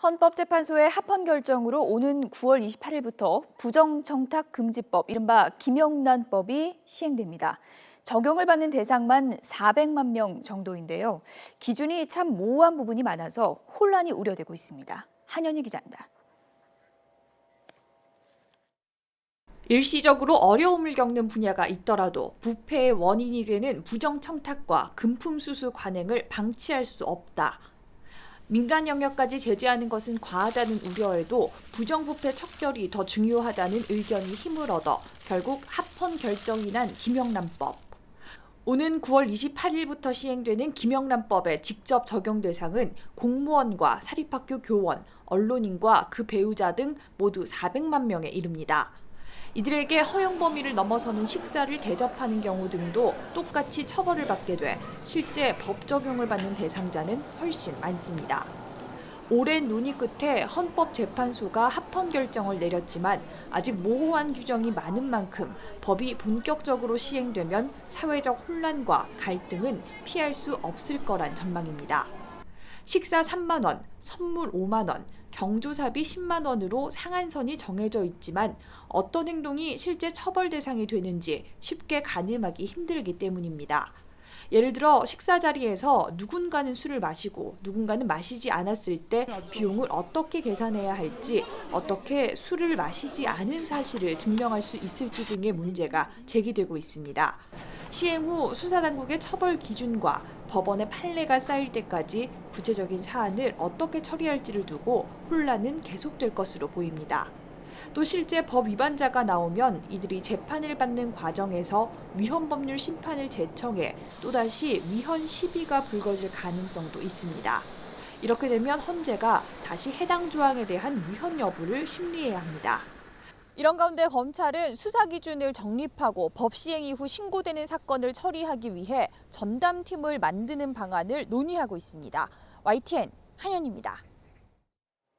헌법재판소의 합헌 결정으로 오는 9월 28일부터 부정청탁금지법, 이른바 김영란법이 시행됩니다. 적용을 받는 대상만 400만 명 정도인데요. 기준이 참 모호한 부분이 많아서 혼란이 우려되고 있습니다. 한현희 기자입니다. 일시적으로 어려움을 겪는 분야가 있더라도 부패의 원인이 되는 부정청탁과 금품수수 관행을 방치할 수 없다. 민간 영역까지 제재하는 것은 과하다는 우려에도 부정부패 척결이 더 중요하다는 의견이 힘을 얻어 결국 합헌 결정이 난 김영란법. 오는 9월 28일부터 시행되는 김영란법의 직접 적용 대상은 공무원과 사립학교 교원, 언론인과 그 배우자 등 모두 400만 명에 이릅니다. 이들에게 허용 범위를 넘어서는 식사를 대접하는 경우 등도 똑같이 처벌을 받게 돼 실제 법 적용을 받는 대상자는 훨씬 많습니다. 오랜 논의 끝에 헌법재판소가 합헌 결정을 내렸지만 아직 모호한 규정이 많은 만큼 법이 본격적으로 시행되면 사회적 혼란과 갈등은 피할 수 없을 거란 전망입니다. 식사 3만 원, 선물 5만 원, 경조사비 10만 원으로 상한선이 정해져 있지만 어떤 행동이 실제 처벌 대상이 되는지 쉽게 가늠하기 힘들기 때문입니다. 예를 들어 식사 자리에서 누군가는 술을 마시고 누군가는 마시지 않았을 때 비용을 어떻게 계산해야 할지, 어떻게 술을 마시지 않은 사실을 증명할 수 있을지 등의 문제가 제기되고 있습니다. 시행 후 수사당국의 처벌 기준과 법원의 판례가 쌓일 때까지 구체적인 사안을 어떻게 처리할지를 두고 혼란은 계속될 것으로 보입니다. 또 실제 법 위반자가 나오면 이들이 재판을 받는 과정에서 위헌법률 심판을 제청해 또다시 위헌 시비가 불거질 가능성도 있습니다. 이렇게 되면 헌재가 다시 해당 조항에 대한 위헌 여부를 심리해야 합니다. 이런 가운데 검찰은 수사 기준을 정립하고 법 시행 이후 신고되는 사건을 처리하기 위해 전담팀을 만드는 방안을 논의하고 있습니다. YTN 한현입니다.